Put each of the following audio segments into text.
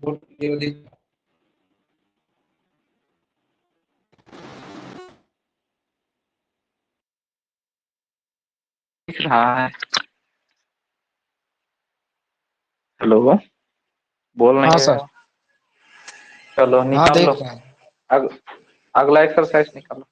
दिख रहा है। हेलो, बोल हाँ नहीं रहे सर। हो? चलो हाँ निकाल देख लो। रहे हैं। अग, अगला एक्सरसाइज निकालो।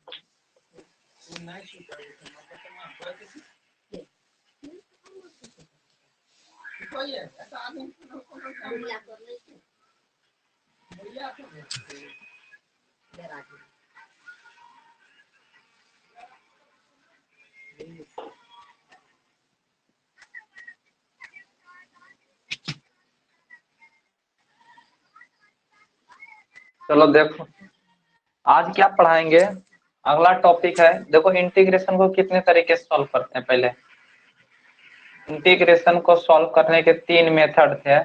चलो देखो, आज क्या पढ़ाएंगे। अगला टॉपिक है, देखो इंटीग्रेशन को कितने तरीके से सॉल्व करते हैं। पहले इंटीग्रेशन को सॉल्व करने के 3 मेथड थे,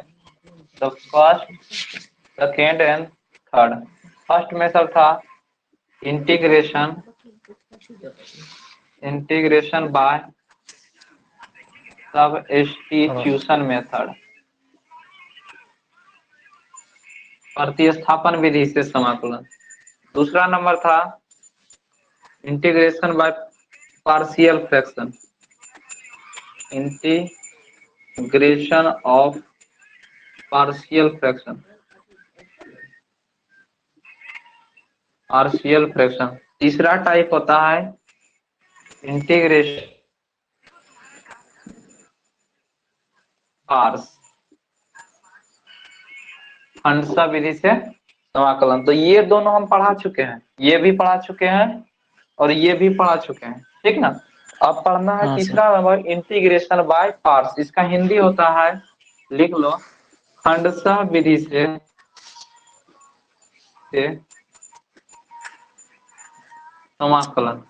the first, second and third. First method था integration integration by substitution method, प्रतिस्थापन विधि से समाकलन। दूसरा नंबर था integration by partial fraction, integration of partial fraction, partial fraction. तीसरा टाइप होता है इंटीग्रेशन पार्स हंसा विधि से समाकलन। तो ये दोनों हम पढ़ा चुके हैं, ये भी पढ़ा चुके हैं और ये भी पढ़ा चुके हैं, ठीक ना। अब पढ़ना है हाँ सर। तीसरा नंबर इंटीग्रेशन बाय पार्ट्स। इसका हिंदी होता है, लिख लो, खंडशः विधि से समाकलन,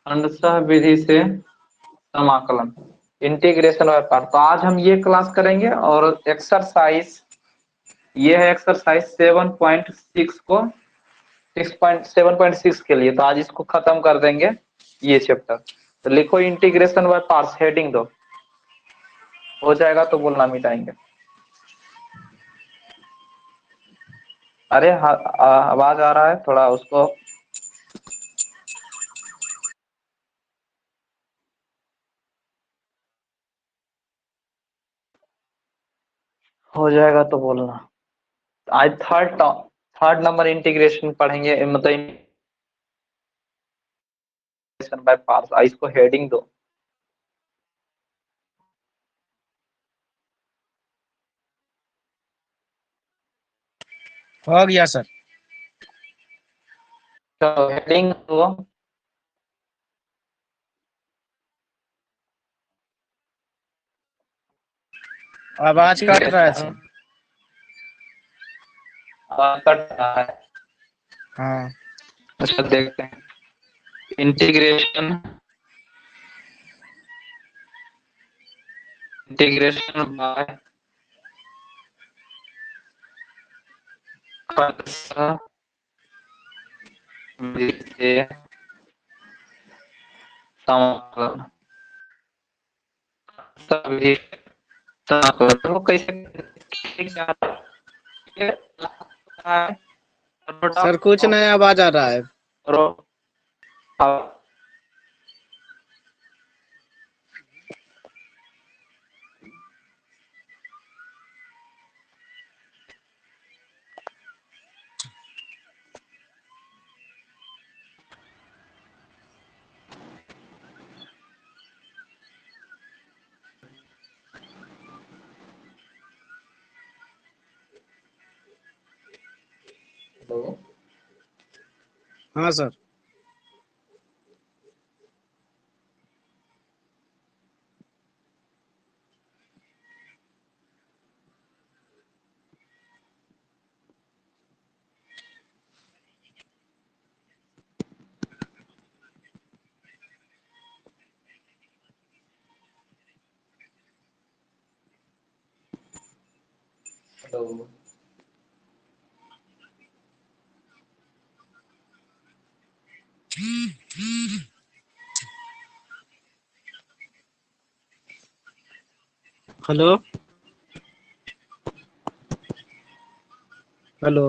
खंडशः विधि से समाकलन, इंटीग्रेशन बाय पार्ट। तो आज हम ये क्लास करेंगे और एक्सरसाइज ये है एक्सरसाइज 7.6 को 6.7.6 के लिए। तो आज इसको खत्म कर देंगे ये चैप्टर। तो लिखो इंटीग्रेशन बाय पार्ट्स, हेडिंग दो, हो जाएगा तो बोलना, मिटाएंगे। अरे आवाज आ रहा है थोड़ा, उसको हो जाएगा तो बोलना। आज थर्ड नंबर इंटीग्रेशन पढ़ेंगे, मतलब इंटीग्रेशन बाय पार्ट्स। इसको हेडिंग दो। हो गया सर। तो हेडिंग दो, आवाज कट रहा है इंटीग्रेशन सर। कट रहा है। हाँ। अच्छा देखते हैं, इंटीग्रेशन इंटीग्रेशन बाय खंडशः विधि से समाकलन, सभी समाकलन। तो कैसे सर कुछ नया आवाज आ रहा है। हेलो, हाँ sir. Hello, hello. Hello.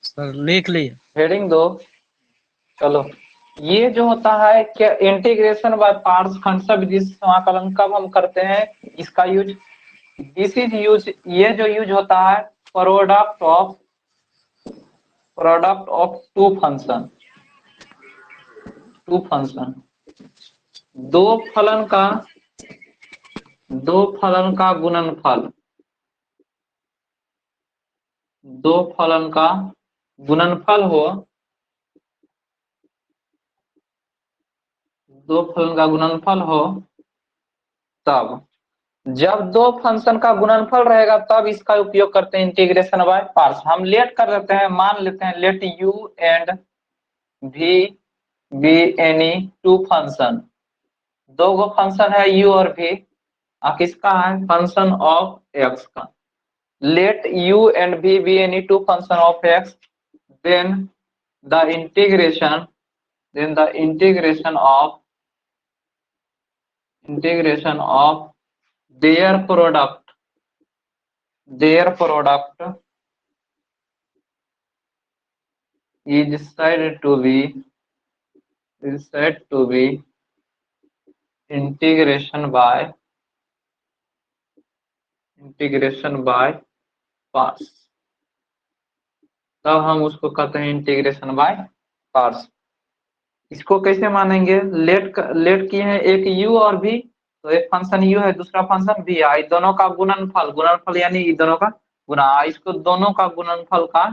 Sir लिख लिए। हेडिंग दो। चलो, ये जो होता है क्या, इंटीग्रेशन बाय पार्ट्स खंड विधि से समाकलन कब हम करते हैं इसका यूज, दिस इज यूज, ये जो यूज होता है प्रोडक्ट ऑफ टू फंक्शन, दो फलन का गुणनफल, दो फलन का गुणनफल हो, दो फलन का गुणनफल हो, तब जब दो फंक्शन का गुणनफल रहेगा तब इसका उपयोग करते हैं इंटीग्रेशन बाय पार्ट्स। हम लेट कर देते हैं, मान लेते हैं let u and v be any two function, दो गो फंक्शन है u और v, किसका है, फंक्शन ऑफ x का। Let u and v be any two function of x, then the integration of their product is said to be integration by parts, तब हम उसको कहते हैं इंटीग्रेशन बाय पार्ट्स। इसको कैसे मानेंगे, लेट किए हैं एक u और v, तो एक फंक्शन u है दूसरा फंक्शन v है, दोनों का गुणनफल यानी दोनों का गुणा, इसको दोनों का गुणनफल का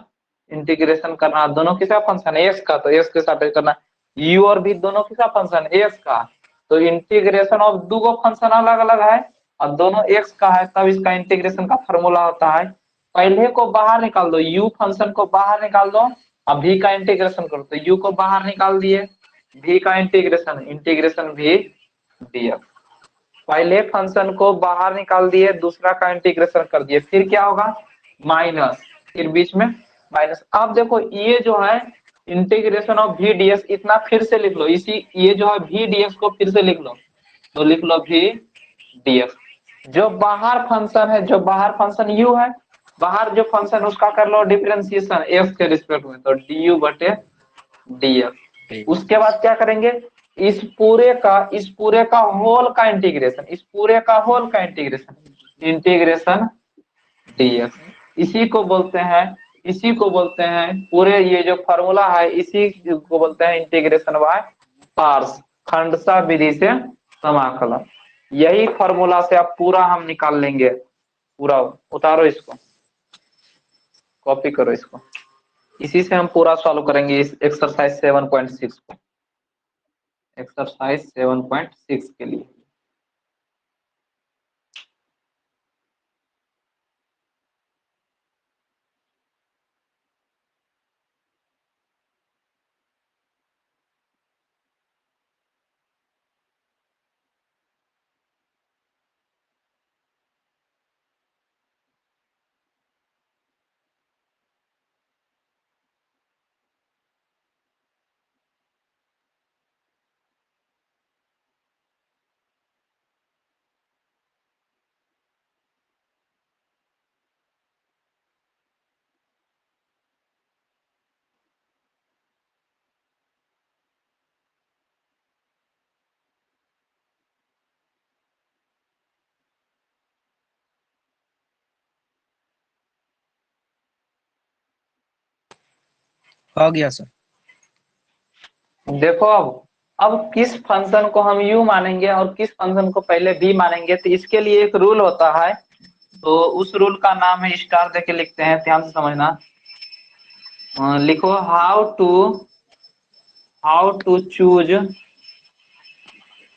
इंटीग्रेशन करना, दोनों किसका फंक्शन है x का, तो x के साथ करना, u और v दोनों किसका फंक्शन है x का, तो इंटीग्रेशन ऑफ दो फंक्शन अलग अलग है और दोनों x का है, तब इसका इंटीग्रेशन का फॉर्मूला होता है, पहले को बाहर निकाल दो, u फंक्शन को बाहर निकाल दो और v का इंटीग्रेशन करो, तो u को बाहर निकाल दिए, v का इंटीग्रेशन, इंटीग्रेशन v dx। पहले फंक्शन को बाहर निकाल दिए, दूसरा का इंटीग्रेशन कर दिए, फिर क्या होगा माइनस, फिर बीच में माइनस। अब देखो ये जो है integration of v d x, इतना फिर से लिख लो, इसी ये जो है वी डी एक्स को फिर से लिख लो, तो लिख लो वी डी एक्स। जो बाहर फंक्शन है, जो बाहर फंक्शन u है, बाहर जो फंक्शन उसका कर लो डिफरेंशिएशन x के रिस्पेक्ट में, तो du बटे dx। उसके बाद क्या करेंगे, इस पूरे का होल का इंटीग्रेशन, इस पूरे का होल का इंटीग्रेशन, इंटीग्रेशन dx। इसी को बोलते हैं पूरे ये जो फॉर्मूला है, इसी को बोलते हैं इंटीग्रेशन बाय पार्ट्स, खंडशः विधि से समाकलन। यही फॉर्मूला से अब पूरा हम निकाल लेंगे, पूरा उतारो इसको, कॉपी करो इसको, इसी से हम पूरा सॉल्व करेंगे इस एक्सरसाइज 7.6 को, एक्सरसाइज 7.6 के लिए। हो गया सर। देखो अब किस फंक्शन को हम u मानेंगे और किस फंक्शन को पहले v मानेंगे, तो इसके लिए एक रूल होता है, तो उस रूल का नाम है, स्टार देके लिखते हैं, ध्यान से समझना। लिखो how to choose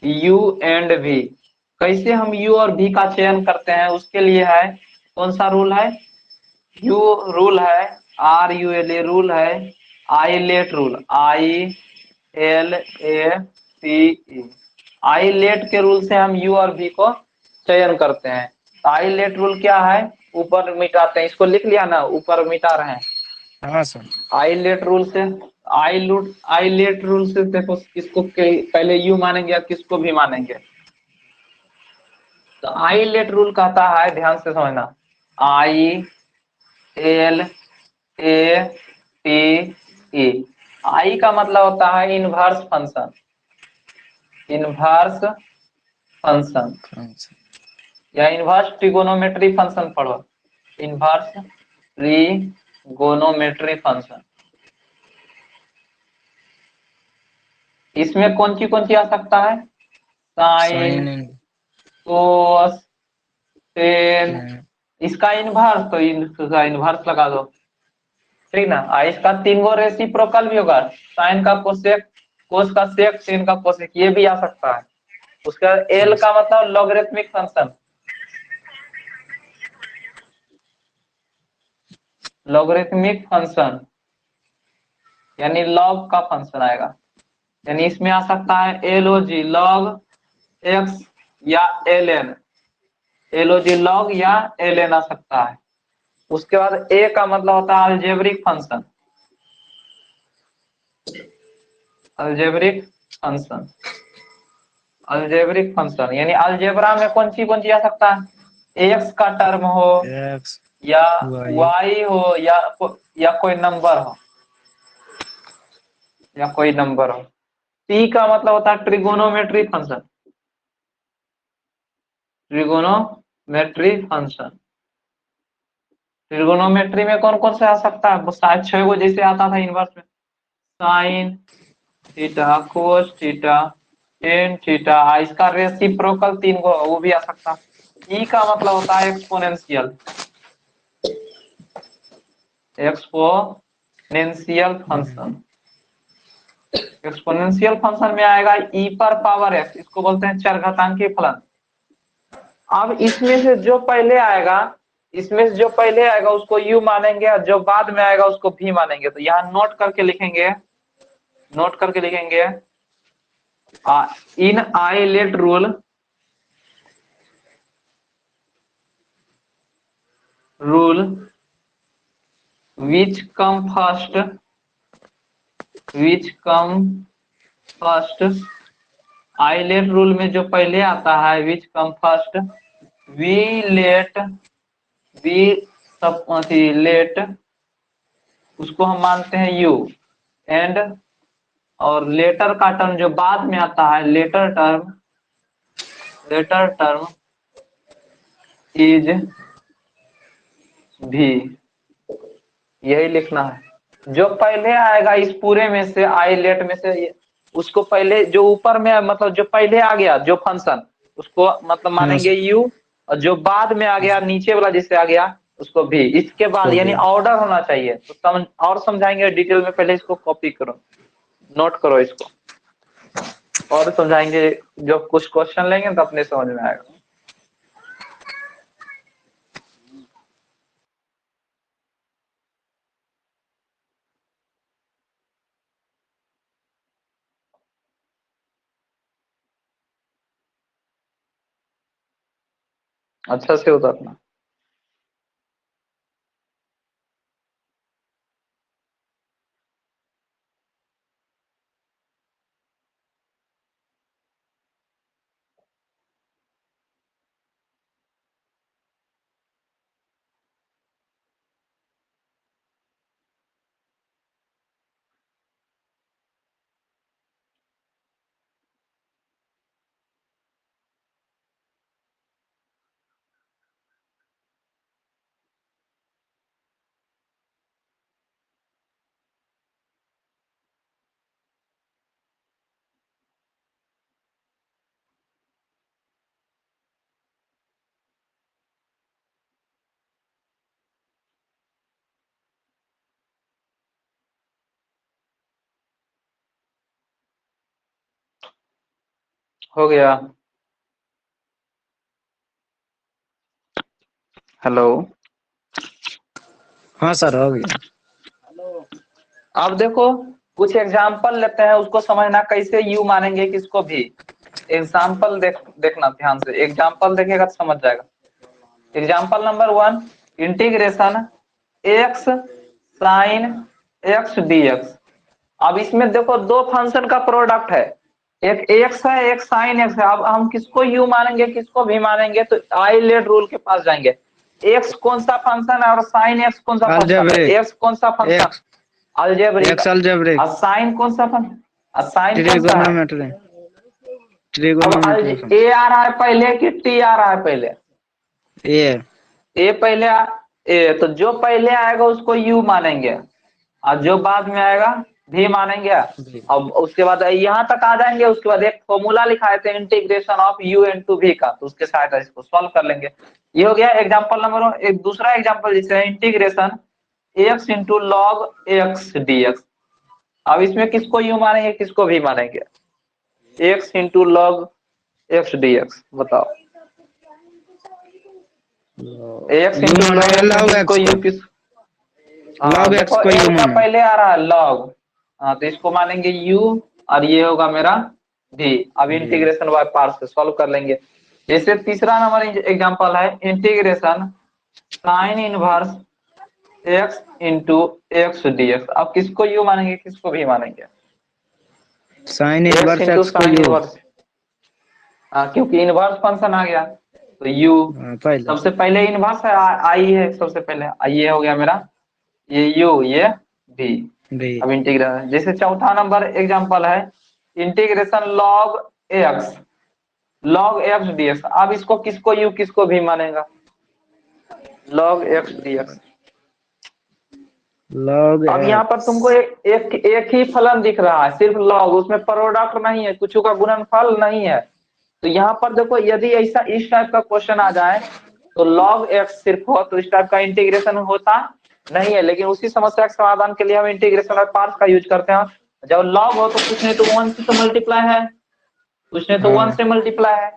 u and v। कैसे हम u और v का चयन करते हैं, उसके लिए है, कौन सा रूल है, u रूल है, RULA रूल है, I let rule, ILATE, I let के रूल से हम u और v को चयन करते हैं। तो आई लेट रूल क्या है, ऊपर मिटाते हैं, इसको लिख लिया ना, ऊपर मिटा रहे हैं। हाँ सर। आई लेट रूल से, आई लेट रूल से देखो किसको पहले u मानेंगे या किसको भी मानेंगे। तो आई लेट रूल कहता है, ध्यान से समझना, ILATE। आई का मतलब होता है इनवर्स फंक्शन, इनवर्स फंक्शन या इनवर्स ट्रिगोनोमेट्री फंक्शन पढ़ो, इनवर्स ट्रिगोनोमेट्री फंक्शन। इसमें कौन सी आ सकता है, साइन, कोस, टेन, इसका इनवर्स, तो इसका इनवर्स लगा दो, ठीक ना। इसका 3 गो रेसिप्रोकल भी होगा, साइन का कोसेक, कोस का सेक, टेन का कोसेक, ये भी आ सकता है। उसका एल का मतलब लॉगरिथमिक फंक्शन, लॉगरिथमिक फंक्शन यानी लॉग का फंक्शन आएगा, यानी इसमें आ सकता है LOG लॉग एक्स या ln, LOG लॉग या ln आ सकता है। उसके बाद ए का मतलब होता है algebraic function, algebraic function, algebraic function यानी अलजेब्रा में कौन सी आ सकता है, एक्स का टर्म हो एक्स या वाई हो या कोई नंबर हो, या कोई नंबर हो। टी का मतलब होता है trigonometry function, trigonometry function. Trigonometry में कौन से आ सकता है, शायद 6 गो जैसे आता था इनवर्स में, sine theta, cos theta, tan theta, इसका रेसिप्रोकल 3 गो वो भी आ सकता है। ई का मतलब होता है exponential, exponential function. Exponential function में आएगा e पर पावर x, इसको बोलते हैं चरघातांकी फलन। अब इसमें से जो पहले आएगा, इसमें से जो पहले आएगा उसको u मानेंगे और जो बाद में आएगा उसको v मानेंगे। तो यहाँ नोट करके लिखेंगे, नोट करके लिखेंगे in ILATE rule, rule which come first, which come first, ILATE rule में जो पहले आता है which come first, we let, we सब लेट उसको हम मानते हैं u, एंड और लेटर का टर्म जो बाद में आता है latter term, latter term is भी, यही लिखना है। जो पहले आएगा इस पूरे में से आई लेट में से उसको पहले जो ऊपर में मतलब जो पहले आ गया जो फंक्शन उसको मतलब मानेंगे यू, और जो बाद में आ गया नीचे वाला जिससे आ गया उसको भी। इसके बाद यानी ऑर्डर होना चाहिए। तो समझ और समझाएंगे डिटेल में, पहले इसको कॉपी करो, नोट करो इसको, और समझाएंगे। जब कुछ क्वेश्चन लेंगे तो अपने समझ में आएगा। अच्छा से उतरना। हो गया। हेलो, हाँ सर हो गया। अब देखो कुछ एग्जाम्पल लेते हैं, उसको समझना कैसे यू मानेंगे किसको भी। एग्जाम्पल देखना ध्यान से, एग्जाम्पल देखेगा तो समझ जाएगा। Example number 1, integration x sine x dx। अब इसमें देखो दो फंक्शन का प्रोडक्ट है, एक एक्स है एक साइन एक्स है। अब हम किसको यू मानेंगे किसको भी मानेंगे, तो आई लेट रूल के पास जाएंगे। एक्स कौन सा फंक्शन है और साइन एक्स कौन सा फंक्शन है? एक्स कौन सा फंक्शन? अलजेब्रिक। और साइन कौन सा फंक्शन? साइन कौन सा है? अब ए आ रहा है पहले कि टी आ रहा है पहले? ए पहले ए, तो जो पहले आएगा उसको यू मानेंगे और जो बाद में आएगा भी मानेंगे। अब उसके बाद यहाँ तक आ जाएंगे, उसके बाद एक फॉर्मूला लिखाए थे इंटीग्रेशन ऑफ यू इनटू भी का, तो उसके साथ इसको सॉल्व कर लेंगे। ये हो गया एग्जांपल नंबर 1। एक दूसरा एग्जांपल जिसे integration x into log x dx। अब इसमें किसको यू मानेंगे किसको भी मानेंगे? X into log x dx, बताओ। एक्स इंटू लॉग को यू किस, देखो एक्स का पहले आ रहा है लॉग, हाँ तो इसको मानेंगे यू और ये होगा मेरा भी। अब इंटीग्रेशन बाय पार्ट से सॉल्व कर लेंगे। जैसे तीसरा नंबर एग्जांपल है integration sine inverse x into x dx। अब किसको यू मानेंगे किसको भी मानेंगे? साइन इनवर्स एक्स को यू, क्योंकि इनवर्स फंक्शन आ गया तो यू सबसे पहले इनवर्स है आई है सबसे पहले, ये हो गया मेरा ये यू ये भी। अब इंटीग्रेशन जैसे चौथा नंबर एग्जांपल है इंटीग्रेशन लॉग एक्स dx। अब इसको किसको यू किसको भी मानेगा? Log x dx। लॉग अब यहाँ पर तुमको एक ही फलन दिख रहा है, सिर्फ लॉग, उसमें प्रोडक्ट नहीं है, कुछ का गुणनफल नहीं है। तो यहाँ पर देखो यदि ऐसा इस टाइप का क्वेश्चन आ जाए तो log x सिर्फ हो तो इस टाइप का इंटीग्रेशन होता नहीं है। लेकिन उसी समस्या के समाधान के लिए हम इंटीग्रेशन और पार्ट्स का यूज करते हैं। जब log हो तो कुछ नहीं तो 1 से तो मल्टीप्लाई है, कुछ नहीं तो 1 से मल्टीप्लाई है।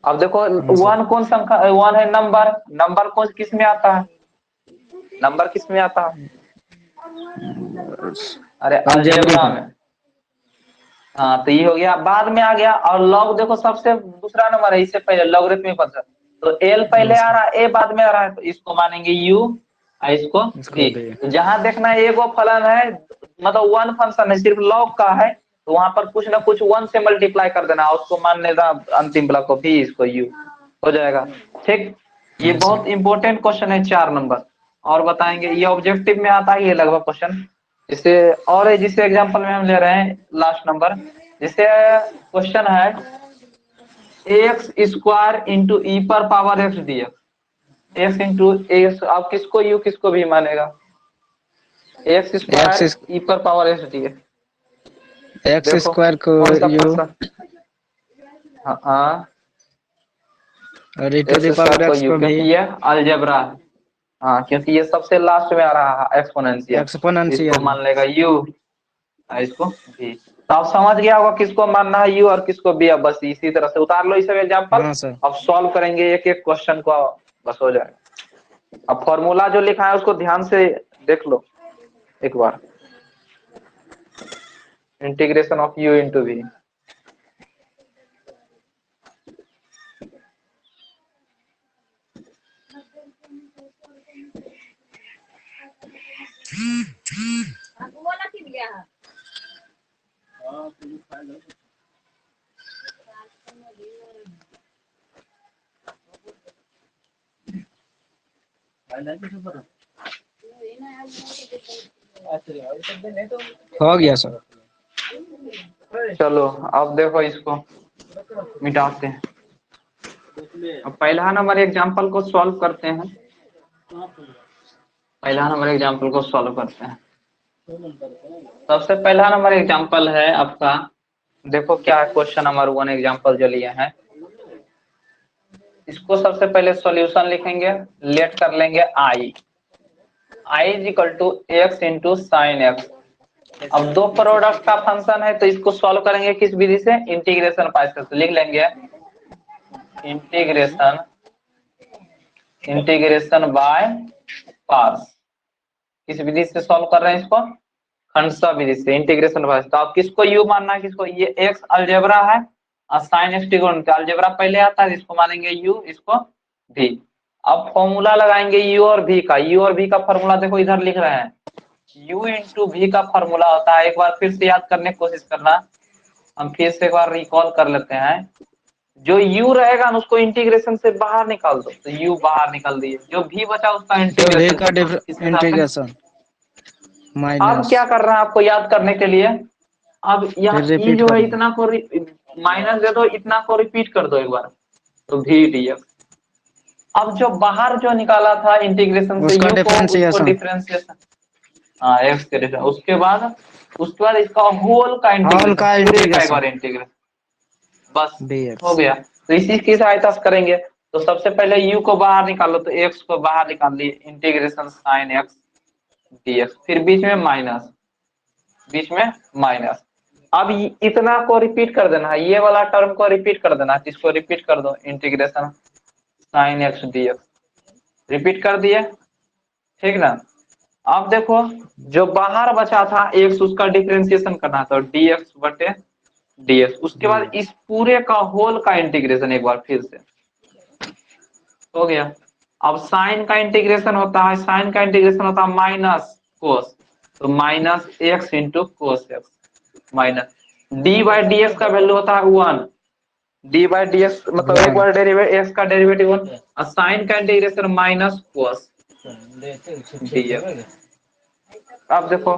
अब देखो हाँ सर। वन कौन संख्या, वन है नंबर, नंबर कौन किस में आता है, नंबर किस में आता है, अरे अलजेब्रिक अलजेब्रा में। में। हाँ तो ये हो गया, बाद में आ गया। और लॉग देखो सबसे दूसरा नंबर है, इससे पहले लॉगरिथमिक फंक्शन, तो एल हाँ पहले आ सर। रहा है, ए बाद में आ रहा है, तो इसको मानेंगे यू और इसको इसको भी। भी। तो जहां देखना है एगो फलन है, मतलब वन फंक्शन है, सिर्फ लॉग का है, तो वहां पर कुछ ना कुछ वन से मल्टीप्लाई कर देना, उसको मान लेना अंतिम ब्लॉक को भी, इसको यू हो जाएगा। ठीक, ये हाँ सर। बहुत इंपॉर्टेंट क्वेश्चन है, 4 नंबर। और बताएंगे, ये ऑब्जेक्टिव में आता है ये लगभग क्वेश्चन। इसे और है, जिसे एग्जांपल में हम ले रहे हैं लास्ट नंबर, जिसे क्वेश्चन है एक्स स्क्वायर इंटू ई पर power x d x into x, आप किसको यू किसको भी मानेगा, एक्स स्क्वायर एक्स ई पर power x d x. X देखो स्क्वायर को कौन सा यू फंक्शन, हाँ हाँ, और e to x the square power को एक्स यू, को भी क्योंकि ये अलजेब्रा है। हाँ क्योंकि ये सबसे लास्ट में आ रहा है एक्सपोनेंशियल, इसको एक्सपोनेंशियल। मान लेगा यू और इसको भी। तो आप समझ गया होगा किसको मानना है यू और किसको भी। अब बस इसी तरह से उतार लो, इस एग्जाम्पल। हाँ सर। अब सॉल्व करेंगे एक एक क्वेश्चन को, बस हो जाएगा। अब फॉर्मूला जो लिखा है उसको ध्यान से देख लो एक बार, integration of u into v. हो गया सर। चलो अब देखो इसको मिटाते हैं। अब पहला नंबर एग्जाम्पल को सॉल्व करते हैं, पहला नंबर एग्जाम्पल को सॉल्व करते हैं। सबसे पहला नंबर एग्जाम्पल है आपका, देखो क्या है क्वेश्चन नंबर 1 एग्जाम्पल जो लिए हैं, इसको सबसे पहले सॉल्यूशन लिखेंगे, लेट कर लेंगे I is equal to x into sine x. अब दो प्रोडक्ट का फंक्शन है, तो इसको सॉल्व करेंगे किस विधि से, इंटीग्रेशन पास करके लिख लेंगे, इंटीग्रेशन इंटीग्रेशन बाय पार्ट्स। किस विधि से सॉल्व कर रहे हैं इसको, खंडसा विधि से, इंटीग्रेशन बाय। तो आप किसको यू मानना है, किसको, ये एक्स अलजेब्रा है और साइन एक्स ट्रिगोनोमेट्री, अलजेब्रा पहले आता है, इसको मानेंगे यू, इसको भी। अब फॉर्मूला लगाएंगे यू और भी का, यू और भी का फॉर्मूला देखो इधर लिख रहे हैं, u इंटू भी का फॉर्मूला होता है, एक बार फिर से याद करने की कोशिश करना, हम फिर से एक बार रिकॉल कर लेते हैं। जो u रहेगा ना उसको इंटीग्रेशन से बाहर निकाल दो, तो u बाहर निकाल दिए, जो भी बचा उसका तो भी इंटीग्रेशन का कर दो, किसके साथ में। इंटीग्रेशन अब माइनस। क्या कर रहे हैं आपको याद करने के लिए, अब फिर यहाँ ई रिपीट जो है करना। इतना को माइनस दे दो, इतना को रिपीट कर दो एक बार, तो भी dx। अब जो बाहर जो निकाला था इंटीग्रेशन से उसका u को, उसको डिफरेंशिएशन। डिफरेंशिएशन, हाँ एक्स के डिफरेंस, उसके बाद इसका होल का होल इंटीग्रेशन, का पूरे का एक इंटीग्रेशन बार इंटीग्रेशन, बस हो dx। गया। तो इसी की सहायता से करेंगे। तो सबसे पहले u को बाहर निकालो, तो x को बाहर निकाल लिए, इंटीग्रेशन साइन एक्स dx, फिर बीच में माइनस। अब इतना को रिपीट कर देना है, ये वाला टर्म को रिपीट कर देना, इसको रिपीट कर दो, integration sine x dx, repeat कर दिए, ठीक ना। अब देखो जो बाहर बचा था x, उसका डिफरेंशिएशन करना था, dx बटे dx, उसके बाद dx। इस पूरे का होल का इंटीग्रेशन एक बार फिर से हो गया। अब साइन का इंटीग्रेशन होता है, साइन का इंटीग्रेशन होता है माइनस कोस, तो minus x into cos x, minus D by D x का वैल्यू होता है 1, डी बाई डी एक्स मतलब एक वन। बार डेरिवेटिव एक्स का डेरिवेटिव 1, और साइन का integration minus cos D x. अब देखो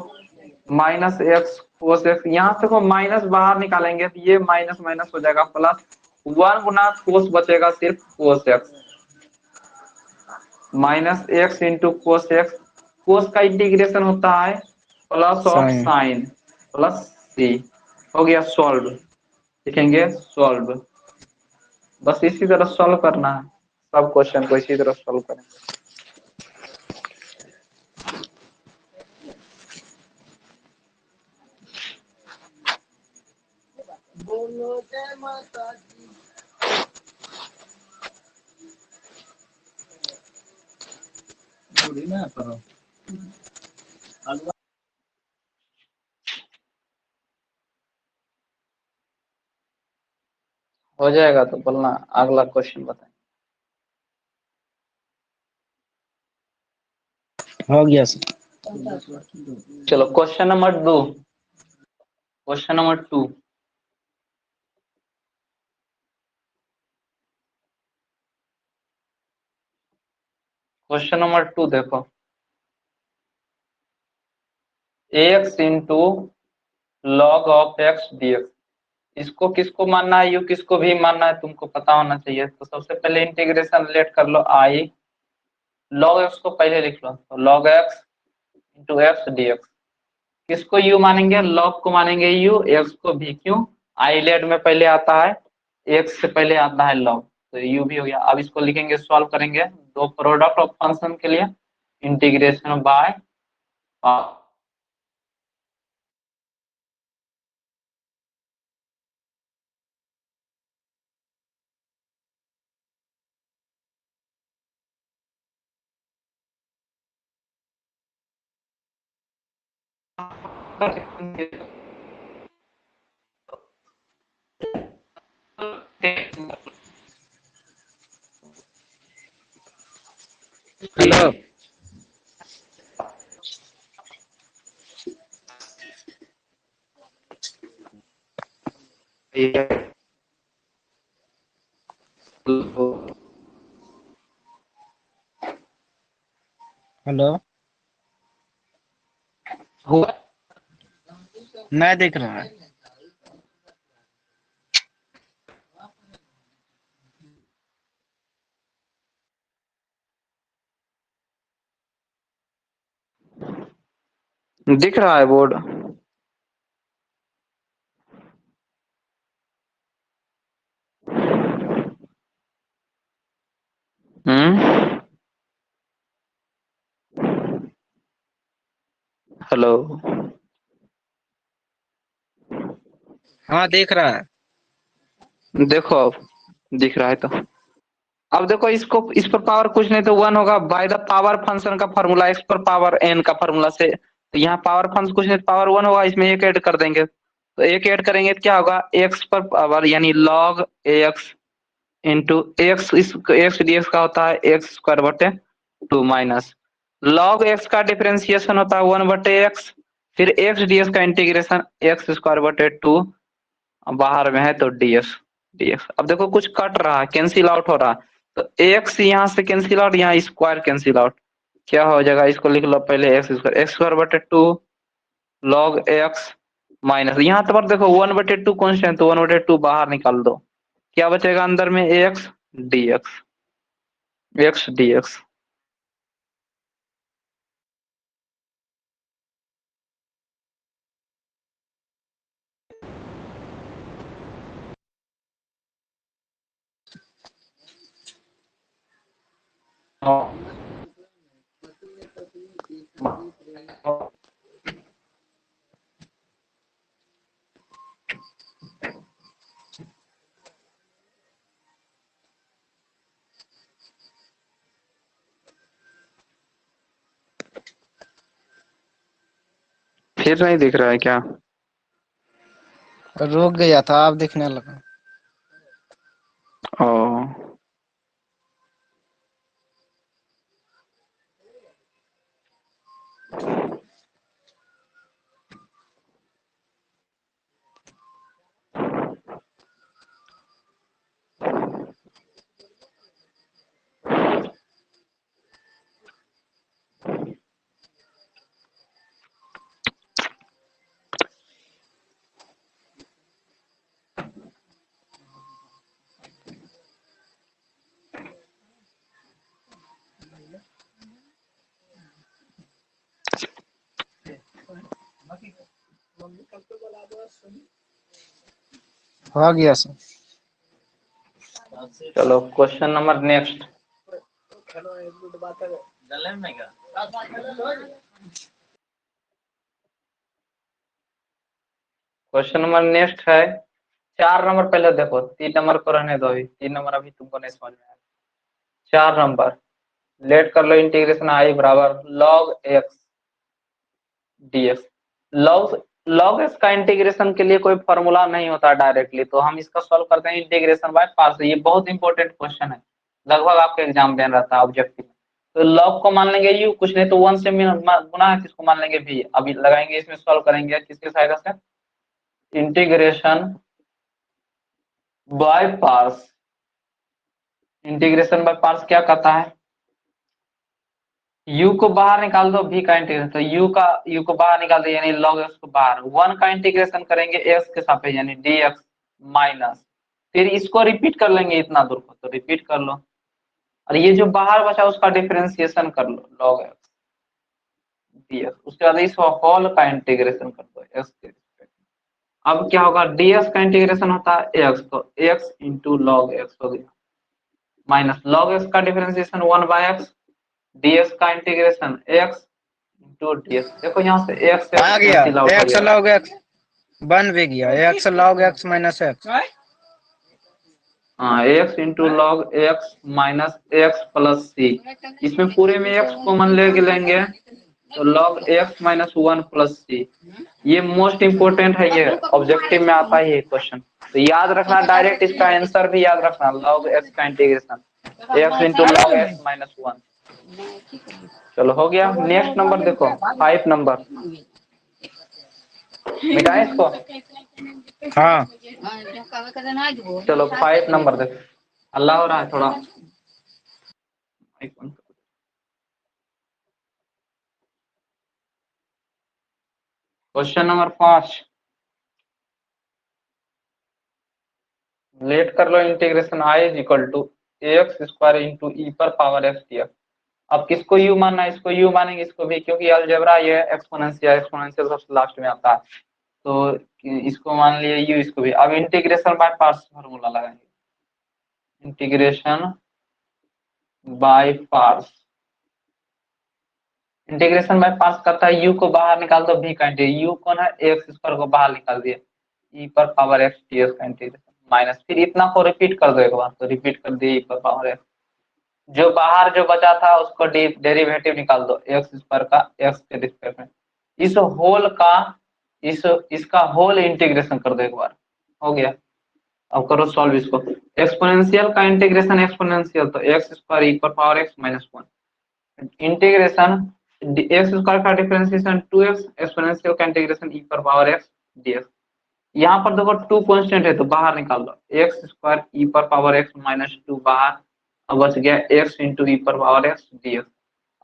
माइनस एक्स कोस एक्स, यहाँ से देखो माइनस बाहर निकालेंगे तो ये माइनस माइनस हो जाएगा, प्लस 1 गुना कोस बचेगा सिर्फ cos x, minus x into cos x, cos का इंटीग्रेशन होता है plus of sine. Sine plus c, हो गया सॉल्व, लिखेंगे सॉल्व। बस इसी तरह सॉल्व करना है, सब क्वेश्चन को इसी तरह सॉल्व करें। हो जाएगा तो बोलना, अगला क्वेश्चन बताएं। हो गया सर। चलो question number 2। Question number 2। Question number 2 देखो, x into log of x dx। इसको किसको मानना है, यू किसको भी मानना है, तुमको पता होना चाहिए। तो सबसे पहले इंटीग्रेशन रिलेट कर लो, आई लॉग एक्स को पहले लिख लो, तो log x into x d x. किसको यू मानेंगे, लॉग को मानेंगे यू, एक्स को भी। क्यों, आई लेट में पहले आता है, एक्स से पहले आता है लॉग, तो यू भी हो गया। अब इसको लिखेंगे, सॉल्व करेंगे, दो प्रोडक्ट ऑफ फंक्शन के लिए इंटीग्रेशन बाय हेलो। हेलो। हुआ, नहीं दिख रहा है। दिख रहा है बोर्ड। हेलो, हाँ दिख रहा है। देखो अब दिख रहा है तो। अब देखो, इसको इस पर पावर कुछ नहीं तो 1 होगा बाय द पावर फंक्शन का फॉर्मूला, एक्स पर पावर एन का फॉर्मूला से। तो यहाँ पावर फंक्शन कुछ नहीं, पावर 1 होगा, इसमें एक ऐड कर देंगे, तो एक ऐड करेंगे तो क्या होगा, एक्स पर पावर यानी लॉग एक्स इंटू एक्स, इस एक्स डीएक्स का होता है एक्स स्क्वायर बटे 2 माइनस लॉग एक्स का डिफरेंशिएशन होता है 1 बटे एक्स, फिर एक्स डीएक्स का इंटीग्रेशन एक्स स्क्वायर बटे 2, बाहर में है तो डीएक्स डीएक्स। अब देखो कुछ कट रहा है, कैंसिल आउट हो रहा है, तो एक्स यहाँ से कैंसिल आउट, यहाँ स्क्वायर कैंसिल आउट, क्या हो जाएगा, इसको लिख लो पहले, एक्स स्क्वायर बटे 2 लॉग एक्स माइनस, यहाँ तो पर देखो 1 बटे 2 कॉन्स्टेंट, तो 1 बटे 2 बाहर निकाल दो, क्या बचेगा अंदर में, एक्स डीएक्स, एक्स डीएक्स। फिर नहीं दिख रहा है क्या? रुक गया था, अब दिखने लगा। ओ, हो गया सर। चलो question number next. Question number next है, 4 नंबर पहले देखो, 3 नंबर को रहने दो, अभी 3 नंबर अभी तुमको नहीं समझ में आया। 4 नंबर, लेट कर लो इंटीग्रेशन आई बराबर log x dx। log x का इंटीग्रेशन के लिए कोई फॉर्मूला नहीं होता डायरेक्टली, तो हम इसका सॉल्व करते हैं इंटीग्रेशन बाय पार्ट्स। ये बहुत इंपॉर्टेंट क्वेश्चन है, लगभग आपके एग्जाम में रहता है ऑब्जेक्टिव। तो log को मान लेंगे u, कुछ नहीं तो 1 से गुना है, किसको मान लेंगे v। अभी लगाएंगे इसमें, सॉल्व करेंगे किसके सहायता से, integration by parts. Integration by parts क्या कहता है, u को बाहर निकाल दो, v का इंटीग्रेशन, तो u को बाहर निकाल दो यानी log x को बाहर, 1 का इंटीग्रेशन करेंगे x के सापेक्ष यानी dx माइनस, फिर इसको रिपीट कर लेंगे इतना दूर को, तो रिपीट कर लो, और ये जो बाहर बचा उसका डिफरेंशिएशन कर लो log x dx। उसके बाद इस होल का इंटीग्रेशन कर दो x के रिस्पेक्ट में। अब क्या होगा, dx का इंटीग्रेशन होता है x, तो x इंटू लॉग x हो गया, माइनस log x का डिफरेंशिएशन 1/x, dx का इंटीग्रेशन x इंटू dx। देखो यहाँ से x से आ गया कैंसिल आउट हो x गया, log x बन भी गया, x log x minus x। हाँ x into log x minus x plus c, इसमें पूरे में x कॉमन लेके लेंगे तो log x minus 1 plus c। ये मोस्ट इंपोर्टेंट है, ये ऑब्जेक्टिव में आता है ये क्वेश्चन, तो याद रखना, डायरेक्ट इसका आंसर भी याद रखना, log x का integration x into log x minus 1। चलो हो गया। नेक्स्ट नंबर देखो 5 नंबर, मिटाएं इसको। हाँ चलो 5 नंबर देखो, अल्लाह हो रहा है थोड़ा। क्वेश्चन नंबर 5, लेट कर लो integration i is equal to ax square into e पर पावर x dx। अब किसको u मानना है, इसको u मानेंगे, इसको भी, क्योंकि अलजेब्रा ये एक्सपोनेंशियल सबसे लास्ट में आता है, तो इसको मान लिए u, इसको भी। अब इंटीग्रेशन बाय पार्ट्स फार्मूला लगाएंगे, integration by parts. Integration by parts करता है u को बाहर निकाल दो, v का इंटीग्रेशन, u कौन है, x स्क्वायर को बाहर निकाल दिए, e पर पावर x dx का इंटीग्रेशन माइनस, फिर इतना को रिपीट कर दो एक बार, तो रिपीट कर दिए e पर पावर x, जो बाहर जो बचा था उसको डेरिवेटिव निकाल दो x स्क्वायर का x के रिस्पेक्ट में, इस होल का इसका होल इंटीग्रेशन कर दो एक बार, हो गया। अब करो सॉल्व इसको, एक्सपोनेंशियल का इंटीग्रेशन एक्सपोनेंशियल, तो x स्क्वायर e पर power x minus 1 integration x square का डिफरेंशिएशन 2x, एक्सपोनेंशियल का इंटीग्रेशन e पर पावर x dx। यहाँ पर देखो 2 कांस्टेंट है तो बाहर निकाल दो, x स्क्वायर e पर पावर x माइनस 2 बाहर, अब बच गया x इंटू ई पर पावर x dx।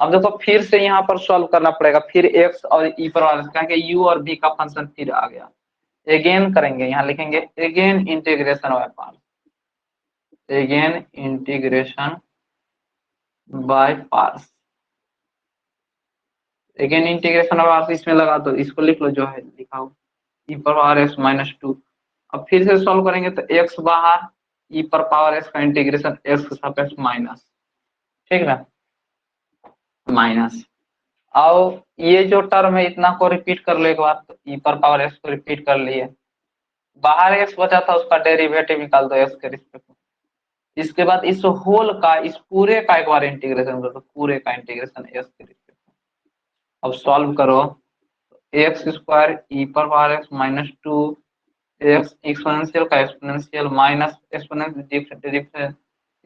अब देखो फिर से यहाँ पर सॉल्व करना पड़ेगा, फिर x और e पर पावर x, कहेंगे u और v का फंक्शन फिर आ गया, अगेन करेंगे, यहाँ लिखेंगे again integration by parts, again integration by parts, again integration by parts, इसमें लगा दो, इसको लिख लो जो है लिखा हो, e पर पावर x माइनस 2। अब फिर से सॉल्व करेंगे तो x बाहर, e पर पावर x का इंटीग्रेशन x के सापेक्ष माइनस, ठीक ना, माइनस। अब ये जो टर्म है इतना को रिपीट कर लो एक बार, तो e पर पावर x को रिपीट कर लिए, बाहर x बचा था उसका डेरिवेटिव निकाल दो x के रिस्पेक्ट में, इसके बाद इस होल का, इस पूरे का एक बार इंटीग्रेशन कर दो, पूरे का इंटीग्रेशन x के रिस्पेक्ट में। अब सॉल्व करो, x स्क्वायर e पर power x minus 2 x exponential का एक्सपोनेंशियल माइनस एक्सपोनेंशियल,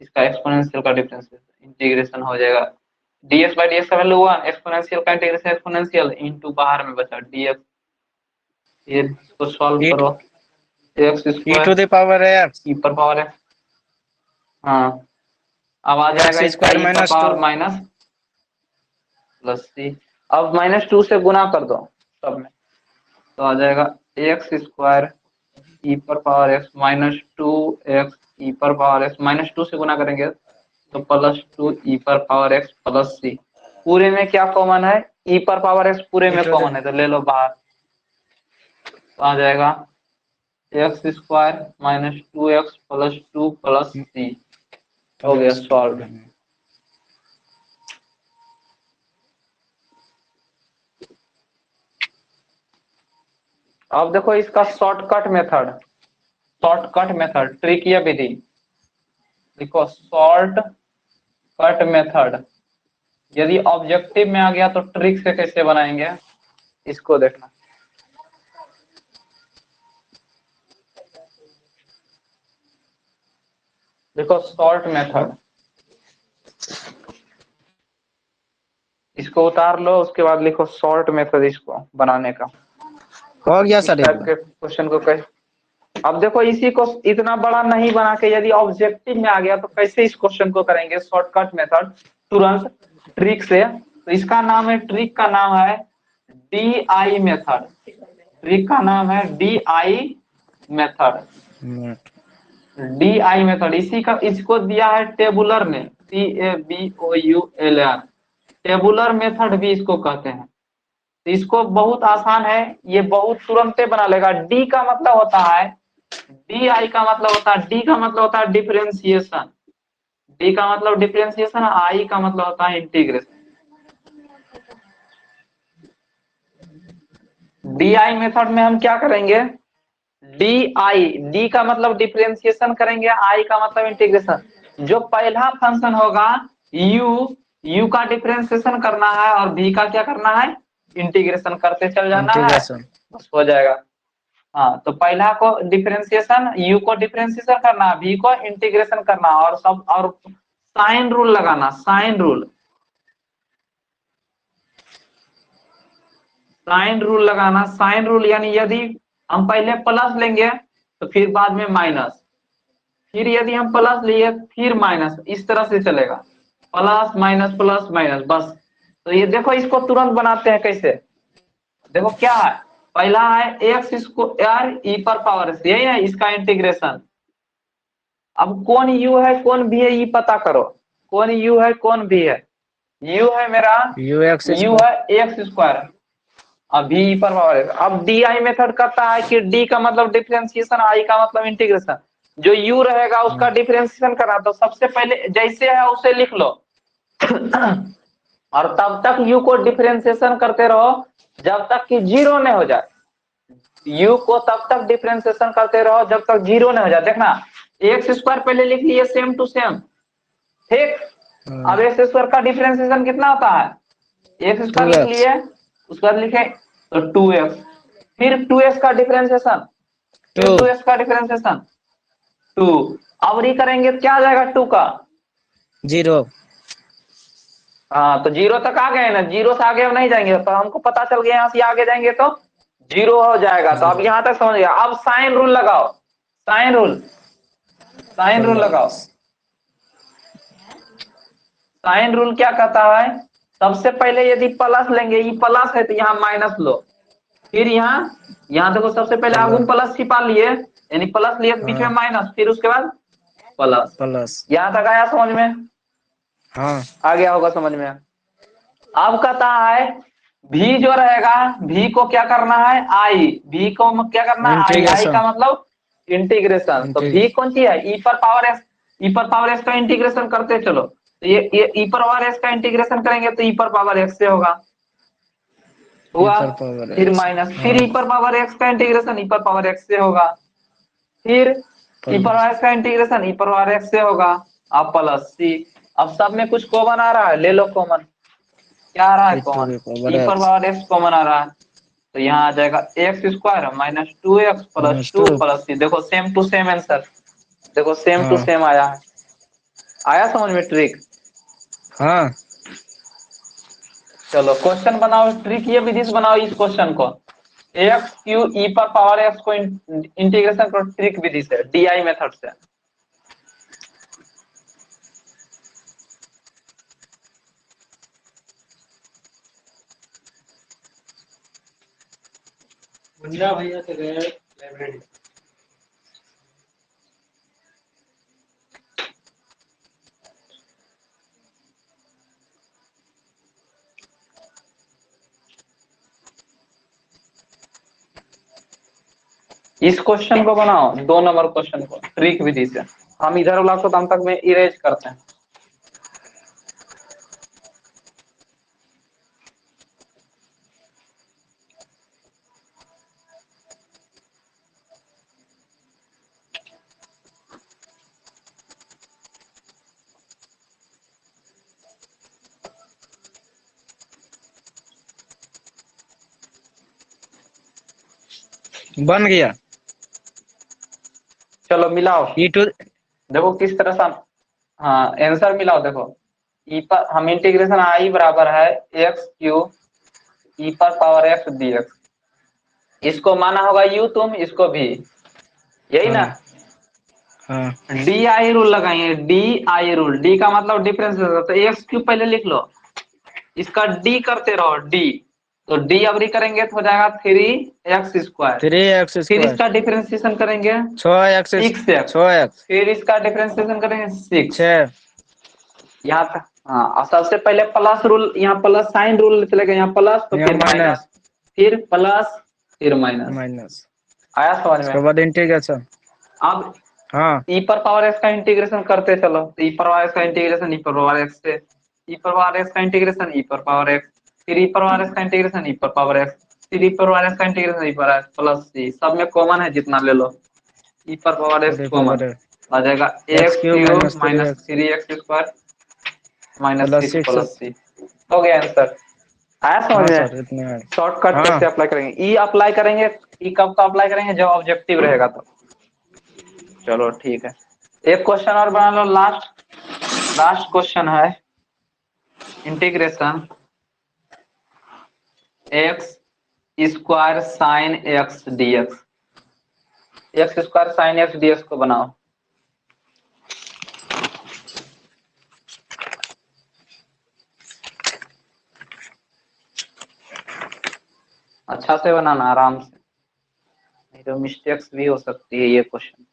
इसका एक्सपोनेंशियल का डिफरेंशियल इंटीग्रेशन हो जाएगा, dx बाय dx का वैल्यू 1, एक्सपोनेंशियल का इंटीग्रेशन एक्सपोनेंशियल इनटू बाहर में बचा dx, ये इसको सॉल्व करो, x e square to the power x e पर पावर x, हाँ अब आ जाएगा x इसका स्क्वायर e पर minus power 2 minus plus c। अब माइनस 2 से गुना कर दो सब में, तो आ जाएगा x स्क्वायर e पर power x minus 2x e पर पावर x माइनस 2 से गुना करेंगे तो प्लस 2 e पर पावर x प्लस c। पूरे में क्या कॉमन है, e पर पावर x पूरे में कॉमन है, तो ले लो बाहर, तो आ जाएगा x square minus 2x plus 2 plus c, हो गया सॉल्व। अब देखो इसका शॉर्टकट मेथड ट्रिक या विधि, देखो शॉर्ट कट मेथड, यदि ऑब्जेक्टिव में आ गया तो ट्रिक से कैसे बनाएंगे इसको देखना। देखो सॉर्ट मेथड, इसको उतार लो, उसके बाद लिखो सॉर्ट मेथड इसको बनाने का। हो गया इस सर एक टाइप बार। के क्वेश्चन को कैसे, अब देखो इसी को इतना बड़ा नहीं बना के यदि ऑब्जेक्टिव में आ गया तो कैसे इस क्वेश्चन को करेंगे शॉर्टकट मेथड तुरंत ट्रिक से। तो इसका नाम है, ट्रिक का नाम है DI मेथड। ट्रिक का नाम है DI मेथड। DI मेथड इसी का, इसको दिया है टेबुलर में, TABOULR, टेबुलर मेथड भी इसको कहते हैं। तो इसको बहुत आसान है, ये बहुत तुरंते बना लेगा। डी का मतलब होता है, DI का मतलब होता है, डी का मतलब होता है डिफरेंशिएशन, डी का मतलब डिफरेंशिएशन, आई का मतलब होता है इंटीग्रेशन। DI मेथड में हम क्या करेंगे, डी का मतलब डिफरेंशिएशन करेंगे, आई का मतलब इंटीग्रेशन। जो पहला फंक्शन होगा यू का डिफरेंशिएशन करना है और भी का क्या करना है, इंटीग्रेशन करते चल जाना है, इंटीग्रेशन। बस हो जाएगा। हाँ, तो पहला को डिफरेंशिएशन, यू को डिफरेंशिएशन करना, भी को इंटीग्रेशन करना, और सब और साइन रूल लगाना, साइन रूल, साइन रूल लगाना। साइन रूल यानी यदि हम पहले प्लस लेंगे तो फिर बाद में माइनस, फिर यदि हम प्लस लिए फिर माइनस, इस तरह से चलेगा, प्लस माइनस बस। तो ये देखो इसको तुरंत बनाते हैं कैसे, देखो क्या है, पहला है एक्स स्क्वायर ई पर पावर से, यही है इसका इंटीग्रेशन। अब कौन यू है कौन भी है ये पता करो, कौन यू है कौन भी है, यू है मेरा, यू एक्स यू है एक्स स्क्वायर, अभी ई पर पावर है। अब DI मेथड करता है कि डी का मतलब डिफरेंशिएशन, आई का मतलब इंटीग्रेशन। जो यू रहेगा उसका डिफरेंशिएशन करना, तो सबसे पहले जैसे है उसे लिख लो और तब तक यू को डिफरेंशिएशन करते रहो जब तक कि जीरो नहीं हो जाए। यू को तब तक डिफरेंशिएशन करते रहो जब तक जीरो नहीं हो जाए। देखना एक्स स्क्वायर पहले लिख लिए सेम टू सेम, ठीक। अब एक्स स्क्वायर का डिफरेंशिएशन कितना होता है, एक्स स्क्वायर टू लिख एक्स लिए, उसके बाद लिखे तो 2x, फिर 2x का डिफरेंशिएशन, फिर टू 2x का डिफरेंशिएशन 2। अब री करेंगे तो क्या आ जाएगा 2 का, जीरो। हाँ तो जीरो तक आ गए ना, जीरो से आगे हम नहीं जाएंगे, तो हमको पता चल गया यहाँ से आगे जाएंगे तो जीरो हो जाएगा। तो अब यहाँ तक समझ गया। अब साइन रूल लगाओ, साइन रूल, साइन रूल लगाओ। प्लस साइन रूल क्या कहता है, सबसे पहले यदि प्लस लेंगे, ये प्लस है तो यहाँ माइनस लो, फिर यहाँ देखो सबसे पहले आगू में प्लस छिपा लिए, यानी प्लस लिए बीच में माइनस, फिर उसके बाद प्लस। प्लस। यहाँ तक आया समझ में, हाँ आ गया होगा समझ में। अब कहता है भी जो रहेगा, भी को क्या करना है, आई, भी को क्या करना है, आई इंटीग्रेशन। का मतलब इंटीग्रेशन। तो भी कौन सी है, ई पर पावर एस, ई पर पावर एस का इंटीग्रेशन करते चलो, तो ये ई पर पावर एस का इंटीग्रेशन करेंगे तो ई पर पावर एक्स से होगा, हुआ। पर पावर फिर एक्स। माइनस, फिर हाँ ई पर पावर एक्स का इंटीग्रेशन ई पर पावर एक्स से होगा, फिर ई पर प्लस। पावर एक्स का इंटीग्रेशन ई पर पावर एक्स से होगा। अब प्लस सी, अब सब में कुछ कॉमन आ रहा है, ले लो कॉमन, क्या आ रहा है ई टू कॉमन, की पावर ई पर एक्स पावर एक्स कॉमन आ रहा है, तो यहाँ आ जाएगा x square minus 2x plus minus 2 two. Plus c. देखो सेम टू सेम आंसर, देखो सेम टू हाँ सेम आया है, आया समझ में ट्रिक। हाँ। चलो क्वेश्चन बनाओ, ट्रिक ये विधि से बनाओ इस क्वेश्चन को, एक्स क्यू ई पर पावर एक्स को इंटीग्रेशन करो ट्रिक विधि से, DI मेथड से। मुन्ना भैया तो गए लाइब्रेरी। इस क्वेश्चन को बनाओ, 2 नंबर क्वेश्चन को ट्रिक विधि से। हम इधर वाला को तब तक में इरेज करते हैं। बन गया चलो मिलाओ, ई टू देखो किस तरह से हाँ आंसर मिलाओ। देखो ई पर हम इंटीग्रेशन आई बराबर है एक्स क्यू ई पर पावर एक्स डी एक्स, इसको माना होगा यू तुम, इसको भी, यही ना। हाँ डी आई रूल लगाएंगे, डी आई रूल, डी का मतलब डिफरेंस, तो एक्स क्यू पहले लिख लो, इसका डी करते रहो डी, तो डी अब री करेंगे तो हो जाएगा 3x², 3x फिर स्क्वायर इसका डिफरेंशिएशन करेंगे 6x 6x, 6x फिर इसका डिफरेंशिएशन करेंगे 6, 6 यहाँ तक। हाँ और सबसे पहले प्लस रूल, यहाँ प्लस साइन रूल चलेगा, यहाँ प्लस तो यहाँ फिर माइनस, माइनस फिर प्लस फिर माइनस। माइनस, आया समझ उसके में। बाद इंटीग्रेशन। अब हाँ ई पर पावर एक्स का इंटीग्रेशन करते चलो, ई पर पावर एक्स का इंटीग्रेशन ई पर पावर एक्स से, ई पर पावर एक्स का इंटीग्रेशन ई पर पावर एक्स, फिर ई पर पावर एक्स का इंटीग्रेशन ई पर पावर एक्स, फिर ई पर पावर एक्स का इंटीग्रेशन ई पर एक्स प्लस सी, सब में कॉमन है जितना ले लो, ई पर पावर एक्स पूरे कॉमन पावर आ जाएगा x x cube cube minus minus 3x 3x² minus plus 6 6। Plus c. हो गया आंसर। आया समझ हाँ में। सर इतने आए। शॉर्टकट हाँ कैसे अप्लाई करेंगे, ई अप्लाई करेंगे, ई कब का अप्लाई करेंगे जब ऑब्जेक्टिव रहेगा तो। चलो ठीक है, एक क्वेश्चन और बना लो, लास्ट क्वेश्चन है, integration x² sign x d x, x² sign x d x को बनाओ। अच्छा से बनाना, आराम से, नहीं तो मिस्टेक्स भी हो सकती है ये क्वेश्चन।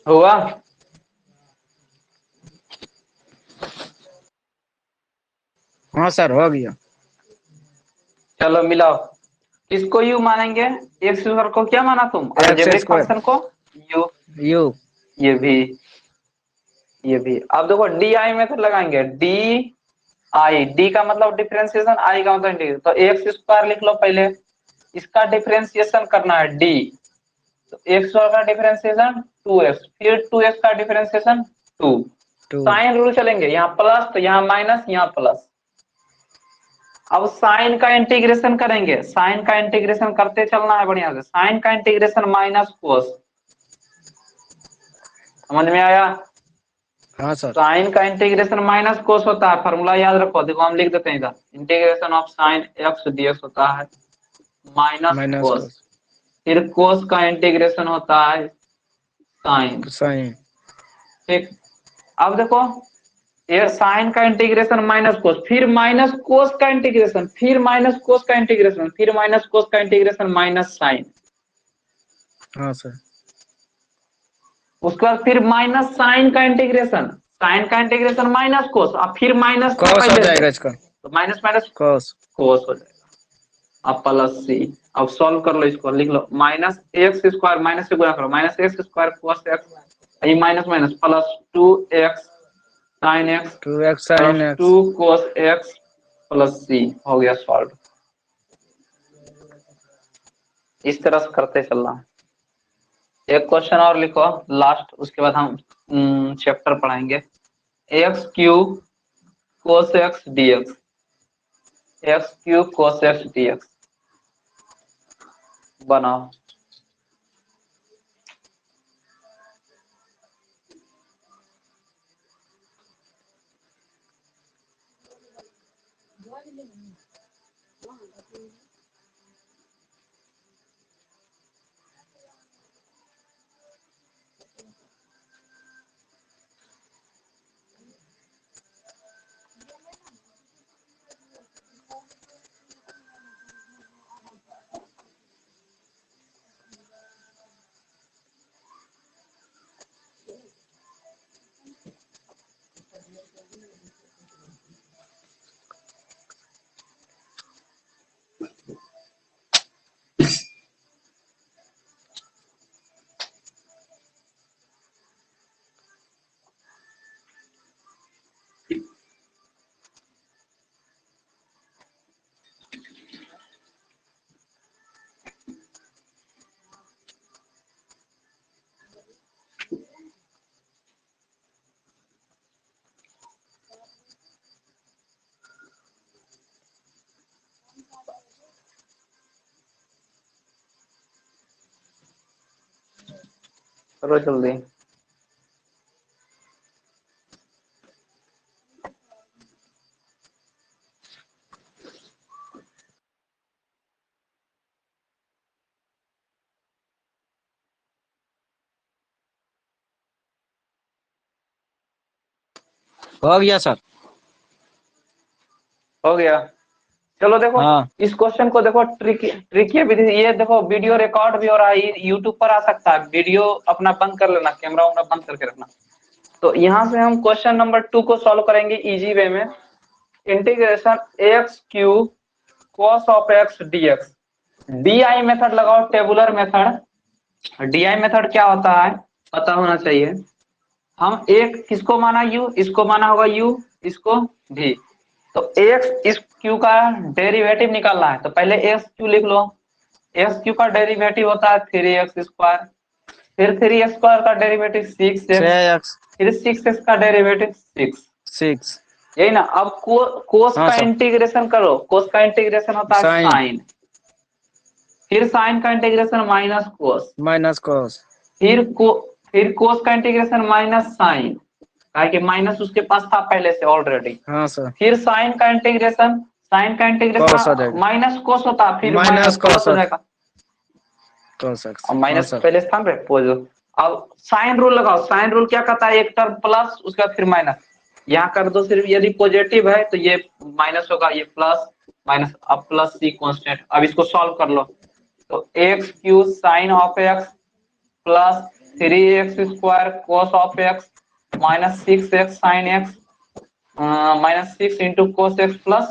हुआ। हाँ सर हो गया। चलो मिलाओ, किसको यू मानेंगे, एक्स को क्या माना तुम, अलजेब्रिक x² फंक्शन को यू, यू ये भी, ये भी। अब देखो डी आई मेथड लगाएंगे, डी आई, डी का मतलब डिफरेंशिएशन, आई का मतलब इंटीग्रेशन, तो x² लिख लो पहले, इसका डिफरेंशिएशन करना है डी, तो x² का डिफरेंशिएशन 2x, फिर 2x का डिफरेंशिएशन 2, 2 साइन रूल चलेंगे, यहाँ प्लस तो यहाँ माइनस यहाँ प्लस। अब साइन का इंटीग्रेशन करेंगे, साइन का इंटीग्रेशन करते चलना है बढ़िया से, साइन का इंटीग्रेशन माइनस कोस, समझ में आया। हाँ सर साइन का इंटीग्रेशन माइनस कोस होता है, फॉर्मूला याद रखो, देखो हम लिख देते हैं इधर, integration of sine x dx होता है माइनस माइनस कोस, कोस फिर कोस का इंटीग्रेशन होता है साइन, साइन। ठीक। अब देखो ये साइन का इंटीग्रेशन माइनस कोस, फिर माइनस कोस का इंटीग्रेशन, फिर माइनस कोस का इंटीग्रेशन, फिर माइनस कोस का इंटीग्रेशन माइनस साइन, हाँ सर उसके बाद फिर माइनस साइन का इंटीग्रेशन, साइन का इंटीग्रेशन माइनस कोस, और फिर माइनस कॉस हो जाएगा इसका, तो माइनस माइनस कॉस कोस हो जाएगा। अब प्लस सी, अब सॉल्व कर लो इसको, लिख लो माइनस x² माइनस से गुणा करो, माइनस x² कोस एक्स, ये minus minus plus 2x sine x 2x plus sine 2 x. Cos x plus c, हो गया सॉल्व। इस तरह से करते चलना। एक क्वेश्चन और लिखो लास्ट, उसके बाद हम चैप्टर पढ़ाएंगे, x³ cos x dx, x cube cos x d x बनाओ। करो जल्दी। हो गया सर। हो गया। चलो देखो हाँ। इस क्वेश्चन को देखो, ट्रिकी विधि। ये देखो वीडियो रिकॉर्ड भी हो रहा है, यूट्यूब पर आ सकता है। वीडियो अपना बंद कर लेना, कैमरा वैमरा बंद करके रखना। तो यहाँ से हम क्वेश्चन नंबर 2 को सॉल्व करेंगे इजी वे में। Integration x cube cos of x d x. DI method लगाओ, टेबुलर मेथड। डीआई मेथड क्या होता है पता होना चाहिए। हम एक किसको माना u, इसको माना होगा u, इसको v। तो x इस q का डेरिवेटिव निकालना है, तो पहले एक्स क्यू लिख लो। एक्स क्यू का डेरिवेटिव होता है 3x², फिर 3x² का डेरिवेटिव 6x, फिर 6x का डेरिवेटिव 6, यही ना। अब कोस हाँ का सर। इंटीग्रेशन करो। कोस का इंटीग्रेशन होता है साइन साइन, फिर साइन का integration minus cos, minus cos, फिर कोस का इंटीग्रेशन माइनस साइन, कि माइनस उसके पास था पहले से ऑलरेडी। हाँ सर। फिर साइन का इंटीग्रेशन, कॉस हो जाएगा, माइनस कोस होता, फिर माइनस माइनस प्लस कॉस हो जाएगा। Cos x. अब हाँ माइनस सर। पहले स्थान पे पोज। अब साइन रूल लगाओ। साइन रूल क्या कहता है, एक टर्म प्लस उसका फिर माइनस। यहाँ कर दो सिर्फ, यदि पॉजिटिव है तो ये माइनस होगा, ये प्लस माइनस। अब प्लस सी कांस्टेंट। अब इसको सॉल्व कर लो। तो x cube sine of x plus 3x² cos of x minus 6x sine x minus 6 into cos x plus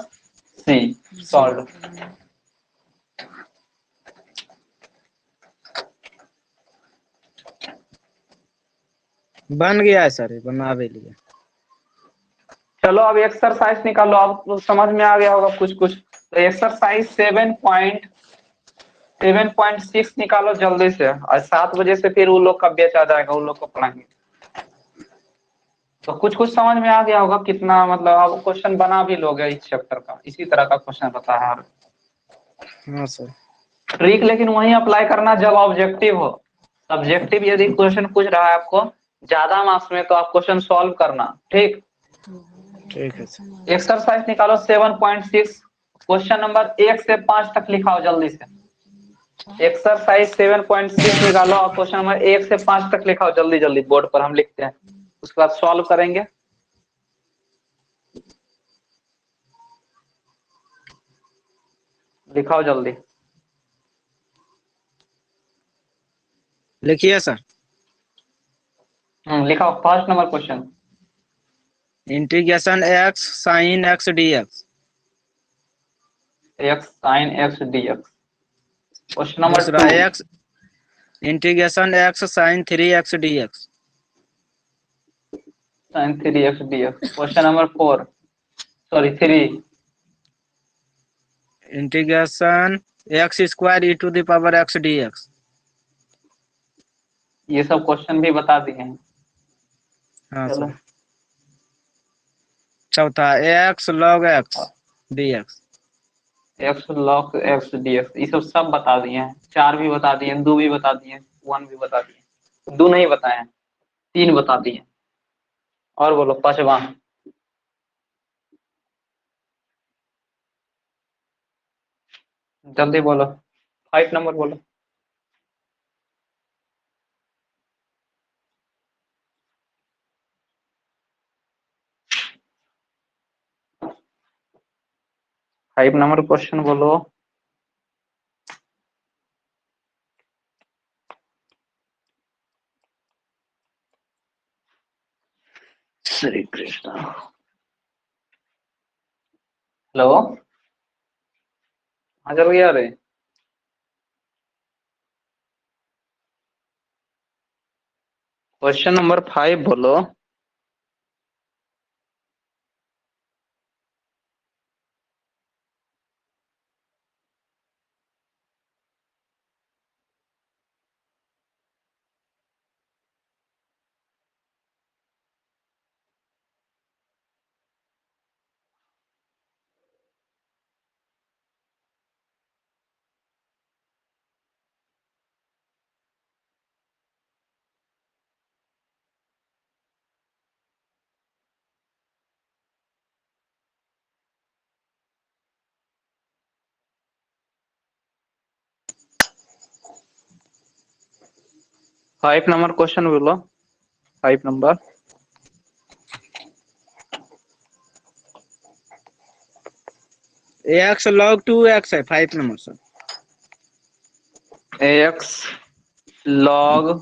c. Solve. बन गया है सर, बना भी लिया। चलो अब एक्सरसाइज निकालो। अब तो समझ में आ गया होगा कुछ कुछ। तो एक्सरसाइज 7.6 निकालो जल्दी से। और 7 बजे से फिर उन लोग का बैच आ जाएगा, उन लोग को पढ़ाएंगे। तो कुछ कुछ समझ में आ गया होगा कितना, मतलब अब क्वेश्चन बना भी लोगे इस चैप्टर का। इसी तरह का क्वेश्चन रहता है। हाँ सर। ट्रिक लेकिन वही अप्लाई करना जब ऑब्जेक्टिव हो। सब्जेक्टिव यदि क्वेश्चन पूछ रहा है आपको ज्यादा मार्क्स में, तो आप क्वेश्चन सॉल्व करना। ठीक है सर। एक्सरसाइज निकालो 7.6। क्वेश्चन नंबर 1 से 5 तक लिखाओ जल्दी से। एक्सरसाइज 7.6 निकालो और क्वेश्चन नंबर 1 से 5 तक लिखाओ जल्दी जल्दी। बोर्ड पर हम लिखते हैं, उसके बाद सॉल्व करेंगे। लिखाओ जल्दी। लिखिए सर। लिखाओ first number question. Integration x sine x d x. X sine x d x. Question number दूसरा 2 x integration x sine 3x d x. Sine 3x dx। Question number 4 sorry 3 integration x² e to the power x d x. ये सब question भी बता दिए हैं। हाँ चलो sir. चौथा x log x d x. X log x d x, ये सब बता दिए हैं, 4 भी बता दिए, 2 भी बता दिए, 1 भी बता दिए, 2 नहीं बताए हैं, 3 बता दिए। और बोलो पांचवा। जल्दी बोलो, 5 नंबर बोलो। फाइव नंबर क्वेश्चन बोलो। श्री कृष्ण। हेलो, हाँ चल गया रे। क्वेश्चन नंबर 5 बोलो। फाइव नंबर क्वेश्चन बोलो, 5 नंबर। एक्स लॉग 2x है 5 number sir. X log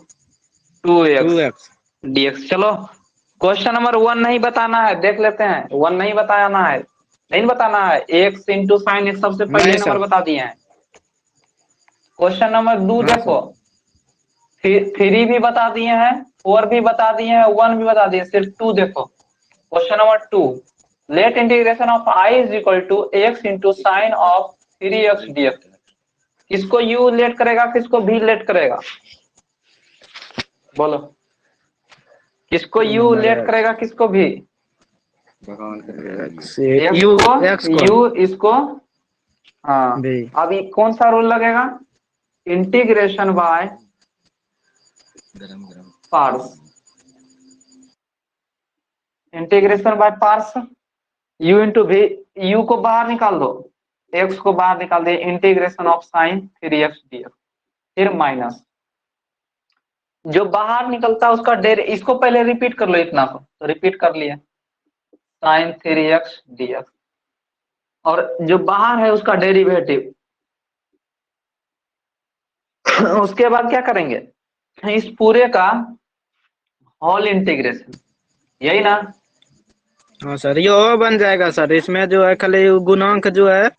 2x 2x। dx। चलो क्वेश्चन नंबर 1 नहीं बताना है, देख लेते हैं। 1 नहीं बताना है, नहीं बताना है। एक्स इंटू साइन एक्स सबसे पहले नहीं नंबर सर। बता दिए हैं। क्वेश्चन नंबर 2 हाँ देखो, सर। 3 भी बता दिए हैं, 4 भी बता दिए हैं, 1 भी बता दिए, सिर्फ 2 देखो। Question number 2, let integration of i is equal to x into sine of 3x dx। किसको u लेट करेगा, किसको v लेट करेगा, बोलो। किसको u लेट करेगा, किसको v? एक्स यू को एक्स को u, इसको हाँ। भी। अभी कौन सा रूल लगेगा? Integration by parts. Integration by parts, u into v। u को बाहर निकाल दो, x को बाहर निकाल दे, integration of sine 3x dx, फिर माइनस। जो बाहर निकलता है उसका डेर, इसको पहले रिपीट कर लो, इतना को तो रिपीट कर लिया, साइन 3x dx। और जो बाहर है उसका डेरिवेटिव। उसके बाद क्या करेंगे, इस पूरे का होल इंटीग्रेशन, यही ना? हाँ सर, ये और बन जाएगा सर। इसमें जो है खाली गुणांक जो है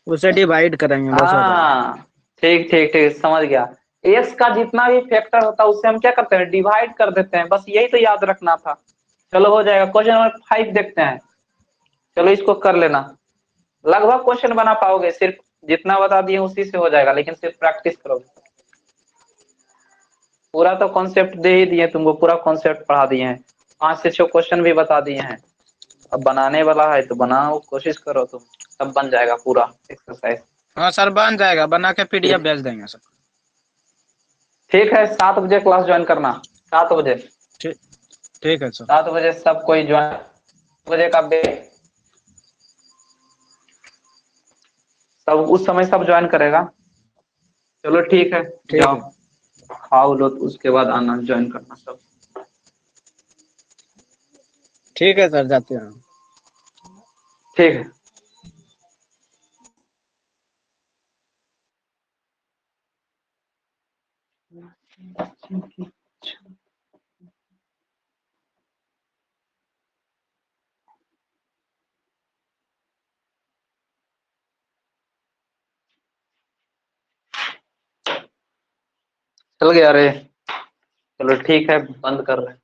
उसे डिवाइड करेंगे, बस हो जाएगा। हाँ ठीक ठीक ठीक, समझ गया। एक्स का जितना भी फैक्टर होता है उससे हम क्या करते हैं, डिवाइड कर देते हैं, बस यही तो याद रखना था। चलो हो जाएगा। क्वेश्चन नंबर 5 देखते हैं। चलो इसको कर लेना, लगभग क्वेश्चन बना पाओगे, सिर्फ जितना बता दिए उसी से हो जाएगा, लेकिन सिर्फ प्रैक्टिस करोगे। पूरा तो कॉन्सेप्ट दे ही दिए तुमको, पूरा कॉन्सेप्ट पढ़ा दिए हैं, 5 से 6 क्वेश्चन भी बता दिए हैं। अब बनाने वाला है तो बनाओ, कोशिश करो तुम, सब बन जाएगा पूरा एक्सरसाइज। हाँ सर, बन जाएगा, बना के पीडीएफ भेज देंगे सर। ठीक है, 7 बजे क्लास ज्वाइन करना, 7 बजे। ठीक, ठीक है सर। 7 बजे सब कोई ज्वाइन, बजे का सब उस समय सब ज्वाइन करेगा। चलो ठीक है, ठीक जाओ है। खाओ लो, तो उसके बाद आना, ज्वाइन करना सब। ठीक है सर, जाते हैं। ठीक है। चल गया रे, चलो ठीक है, बंद कर रहे हैं।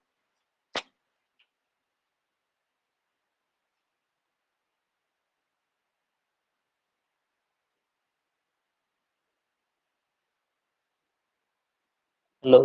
हेलो।